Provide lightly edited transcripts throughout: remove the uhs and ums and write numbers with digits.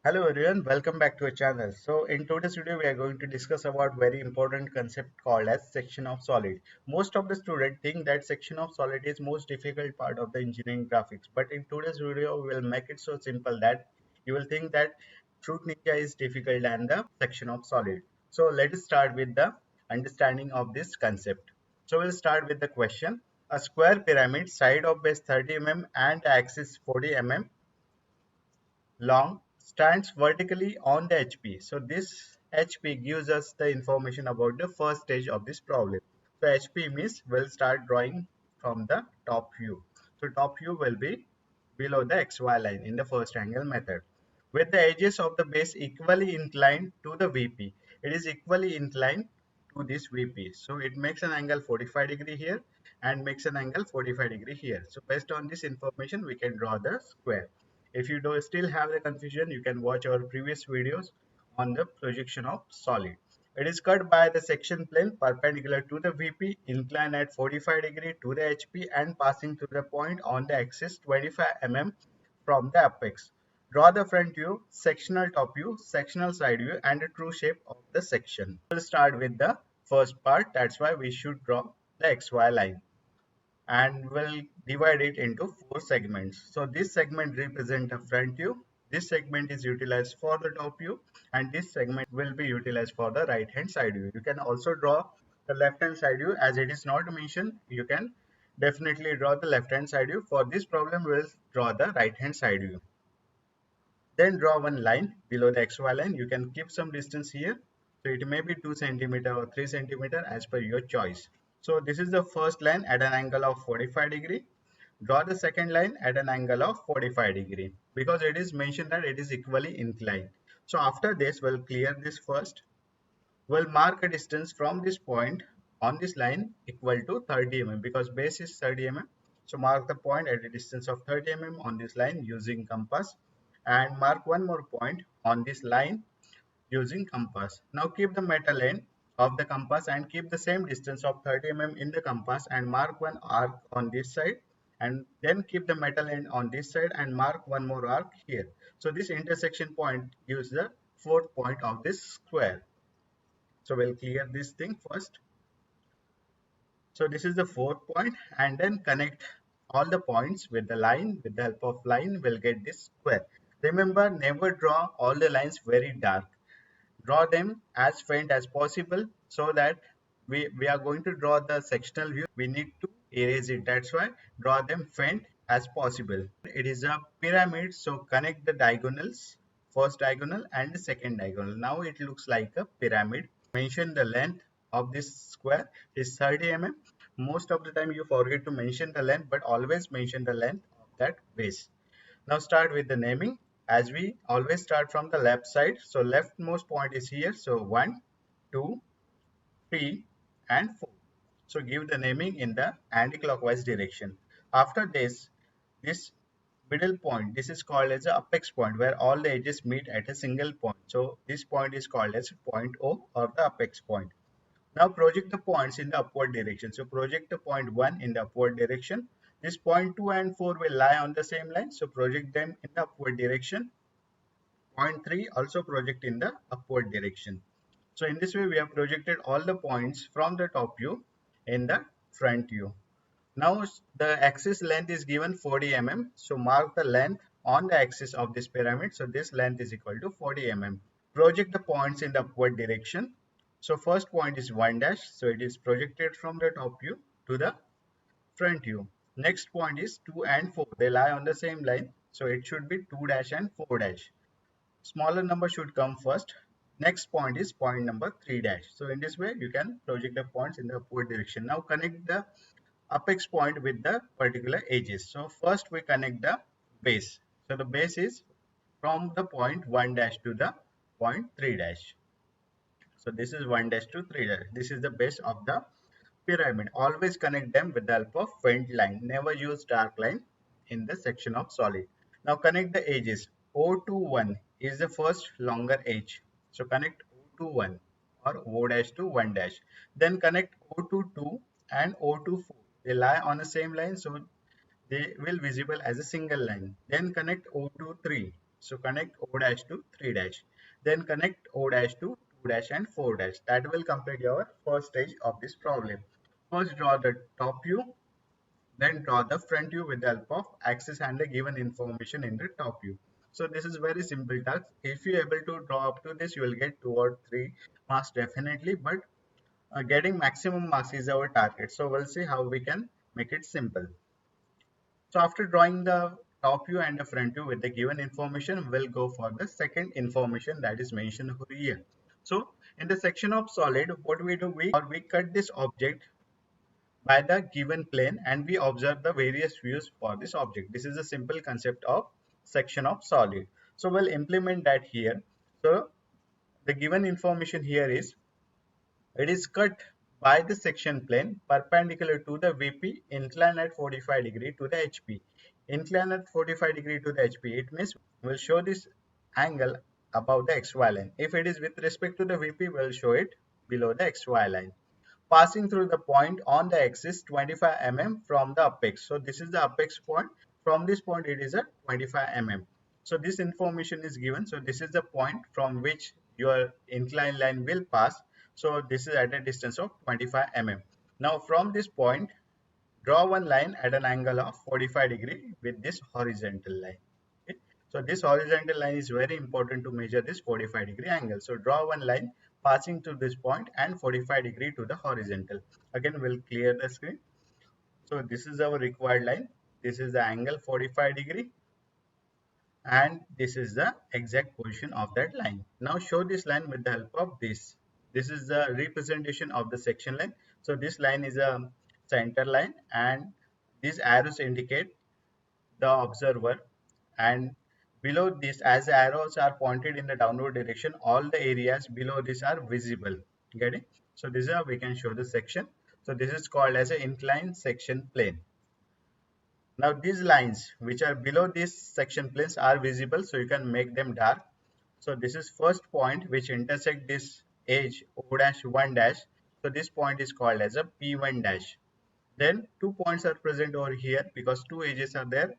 Hello everyone, welcome back to our channel. So in today's video we are going to discuss about very important concept called as section of solid. Most of the students think that section of solid is most difficult part of the engineering graphics, but in today's video we will make it so simple that you will think that Fruit Ninja is difficult than the section of solid. So let us start with the understanding of this concept. So we'll start with the question. A square pyramid side of base 30 mm and axis 40 mm long stands vertically on the HP. So this HP gives us the information about the first stage of this problem. So HP means we'll start drawing from the top view. So top view will be below the XY line in the first angle method. With the edges of the base equally inclined to the VP. It is equally inclined to this VP. So it makes an angle 45 degree here and makes an angle 45 degree here. So based on this information, we can draw the square. If you do still have the confusion, you can watch our previous videos on the projection of solid. It is cut by the section plane perpendicular to the VP, inclined at 45 degree to the HP and passing through the point on the axis 25 mm from the apex. Draw the front view, sectional top view, sectional side view and the true shape of the section. We'll start with the first part. That's why we should draw the XY line and we'll divide it into four segments. So this segment represents the front view, this segment is utilized for the top view, and this segment will be utilized for the right hand side view. You can also draw the left hand side view as it is not mentioned. You can definitely draw the left hand side view. For this problem, we'll draw the right hand side view. Then draw one line below the XY line. You can keep some distance here. So it may be 2 centimeter or 3 centimeter as per your choice. So this is the first line at an angle of 45 degree. Draw the second line at an angle of 45 degree because it is mentioned that it is equally inclined. So after this, we'll clear this first. We'll mark a distance from this point on this line equal to 30 mm because base is 30 mm. So mark the point at a distance of 30 mm on this line using compass and mark one more point on this line using compass. Now keep the metal end of the compass and keep the same distance of 30 mm in the compass and mark one arc on this side and then keep the metal end on this side and mark one more arc here. So this intersection point gives the fourth point of this square. So we'll clear this thing first. So this is the fourth point and then connect all the points with the line. With the help of line, we'll get this square. Remember, never draw all the lines very dark. Draw them as faint as possible so that we are going to draw the sectional view. We need to erase it. That's why draw them faint as possible. It is a pyramid, so connect the diagonals, first diagonal and the second diagonal. Now it looks like a pyramid. Mention the length of this square is 30 mm. Most of the time you forget to mention the length, but always mention the length of that base. Now start with the naming as we always start from the left side. So leftmost point is here. So 1, 2, 3 and 4. So give the naming in the anti-clockwise direction. After this middle point, this is called as the apex point where all the edges meet at a single point. So this point is called as point O or the apex point. Now project the points in the upward direction. So project the point 1 in the upward direction. This point 2 and 4 will lie on the same line. So project them in the upward direction. Point 3 also project in the upward direction. So in this way we have projected all the points from the top view in the front view. Now the axis length is given 40 mm. So mark the length on the axis of this pyramid. So this length is equal to 40 mm. Project the points in the upward direction. So first point is 1 dash. So it is projected from the top view to the front view. Next point is 2 and 4. They lie on the same line. So it should be 2 dash and 4 dash. Smaller number should come first. Next point is point number 3 dash. So in this way you can project the points in the upward direction. Now connect the apex point with the particular edges. So first we connect the base. So the base is from the point 1 dash to the point 3 dash. So this is 1 dash to 3 dash. This is the base of the pyramid. Always connect them with the help of faint line. Never use dark line in the section of solid. Now connect the edges. O to 1 is the first longer edge. So connect O to 1 or O dash to 1 dash. Then connect O to 2 and O to 4. They lie on the same line, so they will visible as a single line. Then connect O to 3. So connect O dash to 3 dash. Then connect O dash to 2 dash and 4 dash. That will complete your first stage of this problem. First draw the top view, then draw the front view with the help of axis and the given information in the top view. So this is very simple task. If you are able to draw up to this, you will get 2 or 3 marks definitely, but getting maximum marks is our target. So we'll see how we can make it simple. So after drawing the top view and the front view with the given information, we'll go for the second information that is mentioned over here. So in the section of solid, what we do, we cut this object by the given plane and we observe the various views for this object. This is a simple concept of section of solid. So we'll implement that here. So the given information here is it is cut by the section plane perpendicular to the VP, inclined at 45 degree to the HP. Inclined at 45 degree to the HP, it means we'll show this angle above the XY line. If it is with respect to the VP, we'll show it below the XY line, passing through the point on the axis 25 mm from the apex. So this is the apex point. From this point it is a 25 mm. So this information is given. So this is the point from which your inclined line will pass. So this is at a distance of 25 mm. Now from this point, draw one line at an angle of 45 degree with this horizontal line. Okay. So this horizontal line is very important to measure this 45-degree angle. So draw one line passing to this point and 45 degree to the horizontal. Again, we'll clear the screen. So this is our required line. This is the angle 45 degree and this is the exact position of that line. Now show this line with the help of this. This is the representation of the section line. So this line is a center line and these arrows indicate the observer, and below this, as the arrows are pointed in the downward direction, all the areas below this are visible. Get it? So this is how we can show the section. So this is called as an inclined section plane. Now these lines which are below these section planes are visible, so you can make them dark. So this is first point which intersect this edge O dash 1 dash. So this point is called as a P1 dash. Then two points are present over here because two edges are there,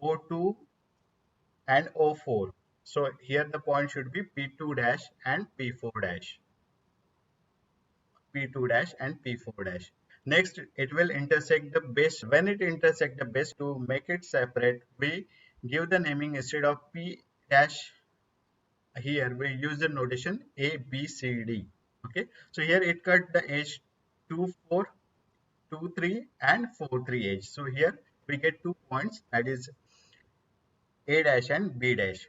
O2 and O4. So here the point should be P2 dash and P4 dash. P2 dash and P4 dash. Next, it will intersect the base. When it intersect the base, to make it separate, we give the naming instead of P dash. Here we use the notation A, B, C, D. Okay. So here it cut the edge 2, 4, 2, 3 and 4, 3 edge. So here we get 2 points, that is A dash and B dash.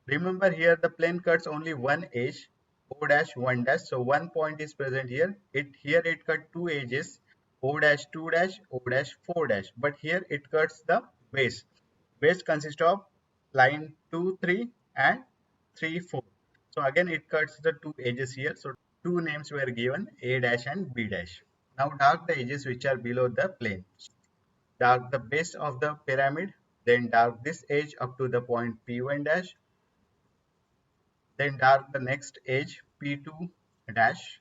Remember here the plane cuts only one edge, O dash 1 dash. So one point is present here. Here it cut two edges, O dash 2 dash, O dash 4 dash. But here it cuts the base. Base consists of line 2, 3 and 3, 4. So again it cuts the two edges here. So two names were given, A dash and B dash. Now dark the edges which are below the plane. Dark the base of the pyramid, then dark this edge up to the point P1 dash, then dark the next edge P2 dash.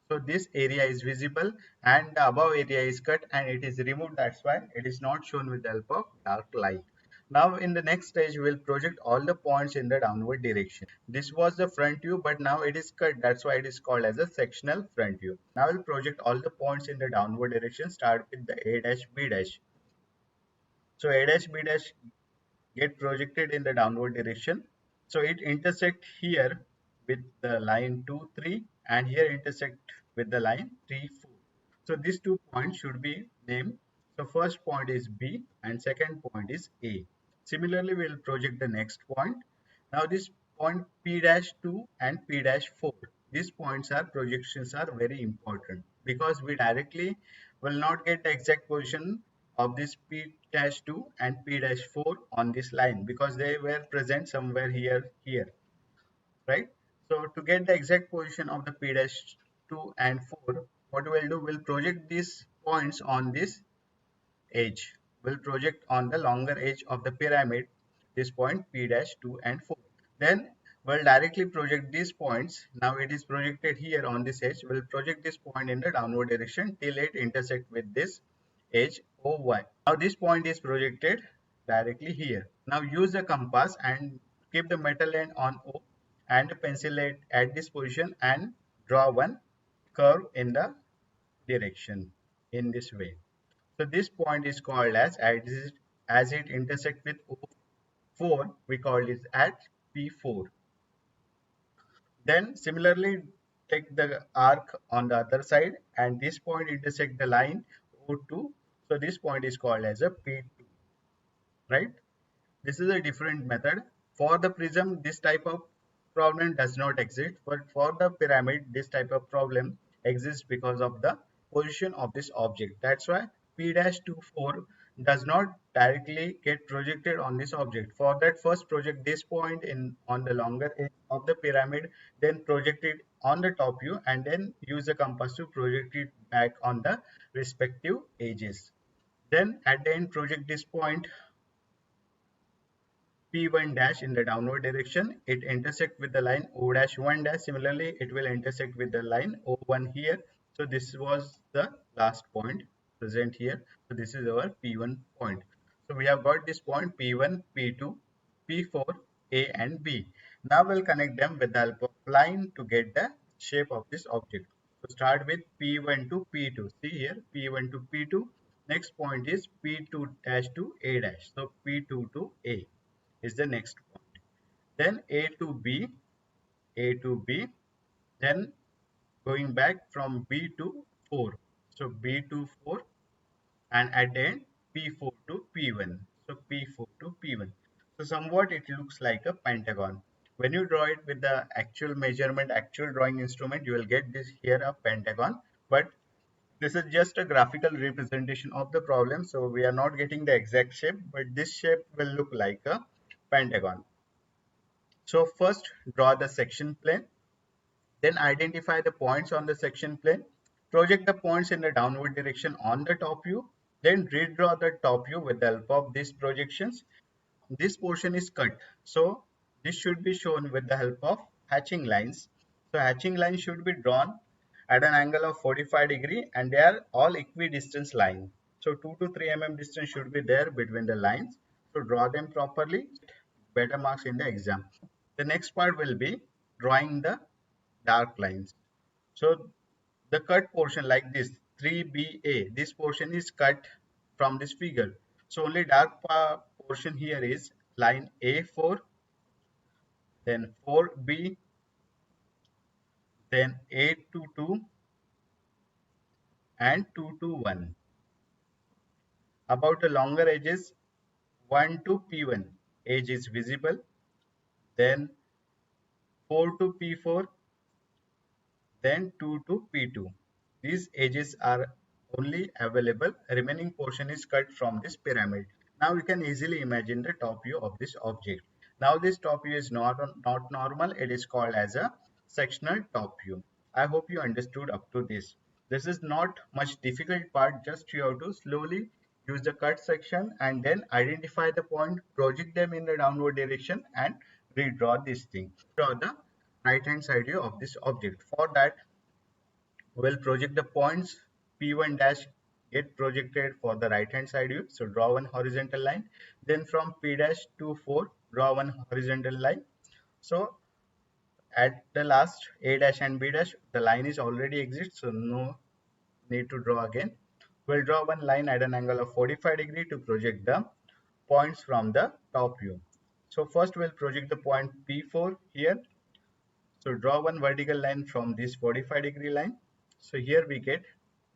So this area is visible and the above area is cut and it is removed. That's why it is not shown with the help of dark light. Now in the next stage, we'll project all the points in the downward direction. This was the front view, but now it is cut. That's why it is called as a sectional front view. Now we'll project all the points in the downward direction. Start with the A dash, B dash. So A dash, B dash get projected in the downward direction. So it intersect here with the line 2, 3 and here intersect with the line 3, 4. So these 2 points should be named. So first point is B and second point is A. Similarly, we will project the next point. Now this point P dash 2 and P dash 4. These points are projections are very important because we directly will not get the exact position of this P dash 2 and P dash 4 on this line because they were present somewhere here, right? So to get the exact position of the P dash 2 and 4, what we'll do, we'll project these points on this edge. We'll project on the longer edge of the pyramid this point P dash 2 and 4. Then we'll directly project these points. Now it is projected here on this edge. We'll project this point in the downward direction till it intersect with this edge OY. Now this point is projected directly here. Now use the compass and keep the metal end on O and pencil it at this position and draw one curve in the direction in this way. So this point is called as it intersects with O4, we call it at P4. Then similarly take the arc on the other side and this point intersect the line O2. So this point is called as a P2, right? This is a different method. For the prism, this type of problem does not exist, but for the pyramid, this type of problem exists because of the position of this object. That's why P-24 does not directly get projected on this object. For that, first project this point in on the longer edge of the pyramid, then project it on the top view, and then use the compass to project it back on the respective edges. Then at the end, project this point P1 dash in the downward direction. It intersect with the line O dash 1 dash. Similarly, it will intersect with the line O1 here. So this was the last point present here. So this is our P1 point. So we have got this point P1, P2, P4, A and B. Now we'll connect them with the help of line to get the shape of this object. So start with P1 to P2. See here P1 to P2. Next point is P2 dash to A dash. So P2 to A is the next point. Then A to B, A to B, then going back from B to 4. So B to 4 and at the end P4 to P1. So P4 to P1. So somewhat it looks like a pentagon. When you draw it with the actual measurement, actual drawing instrument, you will get this here a pentagon. But this is just a graphical representation of the problem. So we are not getting the exact shape, but this shape will look like a pentagon. So first draw the section plane, then identify the points on the section plane, project the points in the downward direction on the top view, then redraw the top view with the help of these projections. This portion is cut, so this should be shown with the help of hatching lines. So hatching lines should be drawn at an angle of 45 degree and they are all equidistant line. So 2 to 3 mm distance should be there between the lines. So draw them properly, better marks in the exam. The next part will be drawing the dark lines. So the cut portion like this 3BA, this portion is cut from this figure. So only dark portion here is line A4, then 4B, then A22 and 221. About the longer edges, 1 to P1 edge is visible, then 4 to P4, then 2 to P2. These edges are only available. Remaining portion is cut from this pyramid. Now you can easily imagine the top view of this object. Now this top view is not normal. It is called as a sectional top view. I hope you understood up to this. This is not much difficult part. Just you have to slowly use the cut section and then identify the point, project them in the downward direction and redraw this thing. Draw the right hand side view of this object. For that, we'll project the points P1 dash get projected for the right hand side view. So draw one horizontal line. Then from P dash to 4, draw one horizontal line. So at the last A dash and B dash, the line is already exists, so no need to draw again. We'll draw one line at an angle of 45 degree to project the points from the top view. So first we'll project the point P4 here. So draw one vertical line from this 45 degree line. So here we get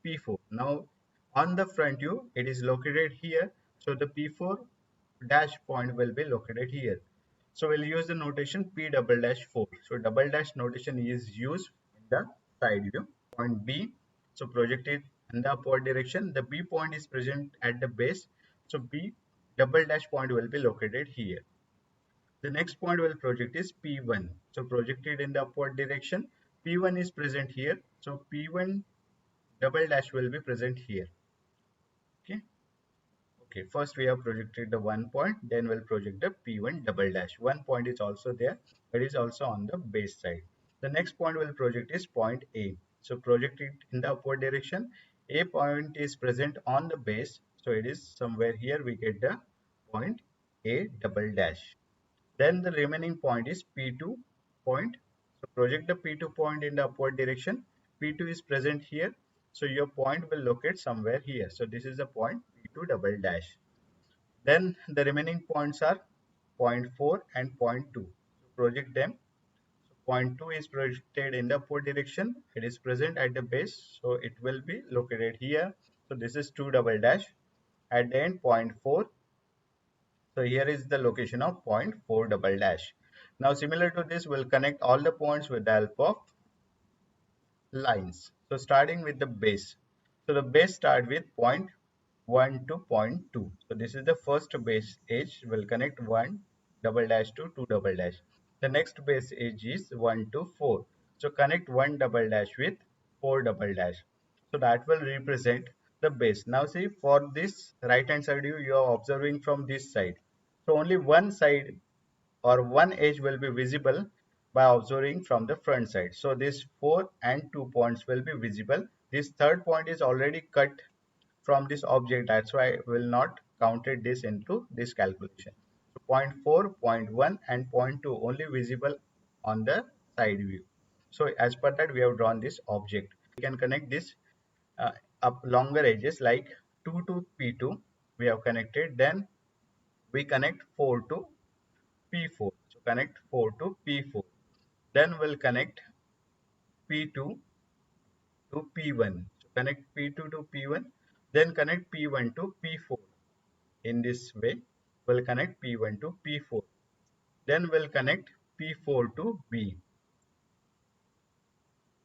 P4. Now on the front view, it is located here. So the P4 dash point will be located here. So we'll use the notation P double dash 4. So double dash notation is used in the side view. Point B. So project it in the upward direction. The B point is present at the base. So B double dash point will be located here. The next point we'll project is P1. So projected in the upward direction. P1 is present here. So P1 double dash will be present here. Okay. Okay. First we have projected the one point. Then we'll project the P1 double dash. One point is also there. It is also on the base side. The next point we'll project is point A. So project it in the upward direction. A point is present on the base. So it is somewhere here we get the point A double dash. Then the remaining point is P2 point. So project the P2 point in the upward direction. P2 is present here. So your point will locate somewhere here. So this is the point P2 double dash. Then the remaining points are point 4 and point 2. So project them. So point 2 is projected in the upward direction. It is present at the base. So it will be located here. So this is 2 double dash. At the end point 4. So here is the location of point 4 double dash. Now similar to this, we'll connect all the points with the help of lines. So starting with the base. So the base start with point 1 to point 2. So this is the first base edge. We'll connect 1 double dash to 2 double dash. The next base edge is 1 to 4. So connect 1 double dash with 4 double dash. So that will represent the base. Now see, for this right hand side view, you are observing from this side. So only one side or one edge will be visible by observing from the front side. So this 4 and 2 points will be visible. This third point is already cut from this object. That's why we will not counted this into this calculation. So point 4, point 1 and point 2 only visible on the side view. So as per that we have drawn this object. We can connect this uh, up longer edges like 2 to P2 we have connected. Then we connect 4 to P4. So connect 4 to P4. Then we'll connect P2 to P1. So connect P2 to P1. Then connect P1 to P4. In this way, we'll connect P1 to P4. Then we'll connect P4 to B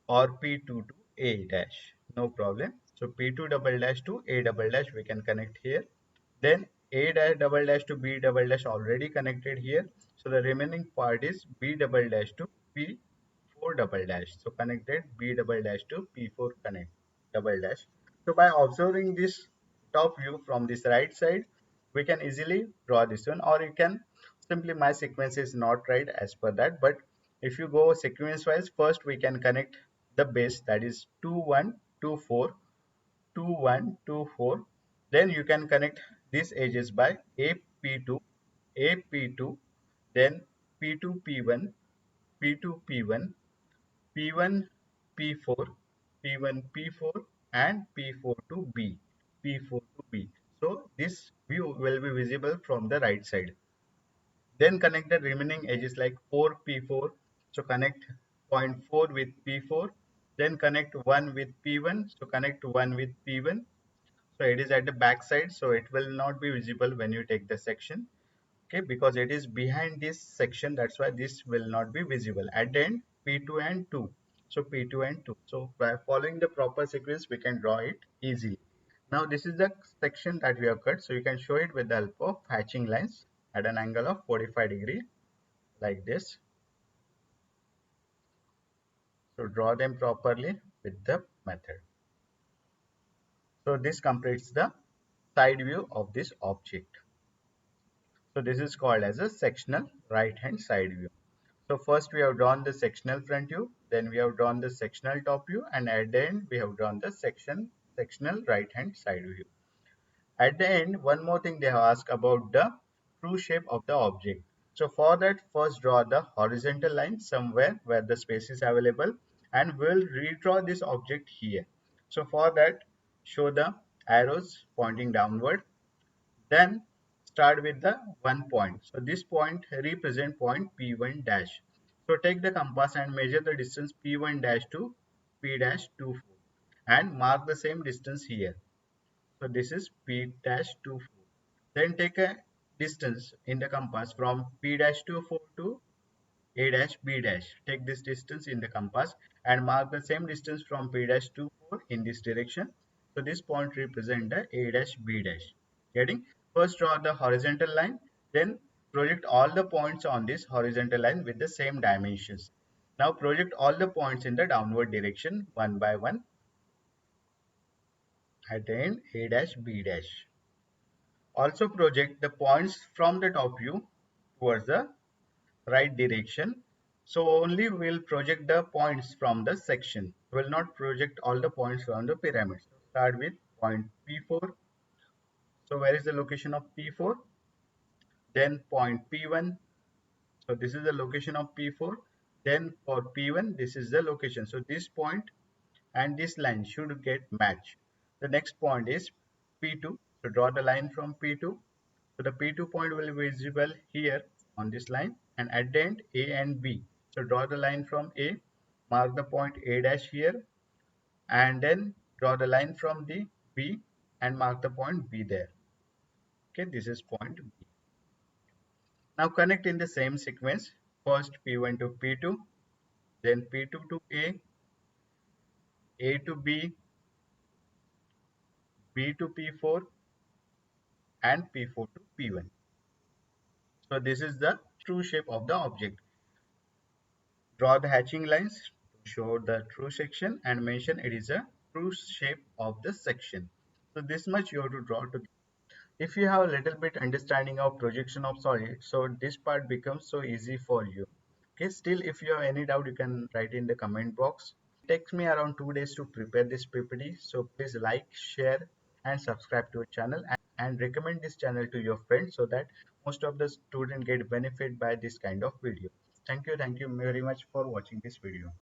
or P2 to A dash. No problem. So P2 double dash to A double dash we can connect here. Then A dash double dash to B double dash already connected here. So the remaining part is B double dash to P4 double dash. So connected B double dash to P4 connect double dash. So by observing this top view from this right side, we can easily draw this one, or you can simply my sequence is not right as per that. But if you go sequence wise, first we can connect the base, that is 2 1 2 4 2 1 2 4. Then you can connect these edges by AP2 AP2, then P2 P1 P2 P1 P1 P4 P1 P4 and P4 to B P4 to B. So this view will be visible from the right side. Then connect the remaining edges like 4 P4. So connect point 4 with P4. Then connect 1 with P1. So connect 1 with P1. So it is at the back side, so it will not be visible when you take the section. Okay, because it is behind this section, that's why this will not be visible. At the end, P2 and 2. So P2 and 2. So by following the proper sequence, we can draw it easily. Now this is the section that we have cut. So you can show it with the help of hatching lines at an angle of 45 degree like this. So draw them properly with the method. So this completes the side view of this object. So this is called as a sectional right hand side view. So first we have drawn the sectional front view, then we have drawn the sectional top view, and at the end we have drawn the sectional right hand side view. At the end, one more thing they have asked about the true shape of the object. So for that, first draw the horizontal line somewhere where the space is available, and we'll redraw this object here. So for that, show the arrows pointing downward. Then start with the 1 point. So this point represent point P1 dash. So take the compass and measure the distance P1 dash to P dash 24 and mark the same distance here. So this is P dash 24. Then take a distance in the compass from P dash 24 to A dash B dash. Take this distance in the compass and mark the same distance from P dash 24 in this direction. So this point represent the A dash B dash. Getting? First draw the horizontal line, then project all the points on this horizontal line with the same dimensions. Now project all the points in the downward direction one by one. Attain A dash B dash. Also project the points from the top view towards the right direction. So only we'll project the points from the section. Will not project all the points from the pyramid. So start with point P4. So where is the location of P4? then point P1. So this is the location of P4. Then for P1, this is the location. So this point and this line should get matched. The next point is P2. So draw the line from P2. So the P2 point will be visible here on this line, and at the end A and B. So draw the line from A, mark the point A dash here, and then draw the line from the B and mark the point B there. Okay, this is point B. Now connect in the same sequence. First P1 to P2, then P2 to A to B, B to P4, and P4 to P1. So this is the true shape of the object. Draw the hatching lines to show the true section and mention it is a true shape of the section. So this much you have to draw to. If you have a little bit understanding of projection of solid, so this part becomes so easy for you. Okay, still if you have any doubt, you can write in the comment box. It takes me around 2 days to prepare this PPT. So please like, share and subscribe to our channel and recommend this channel to your friends so that most of the students get benefit by this kind of video. Thank you very much for watching this video.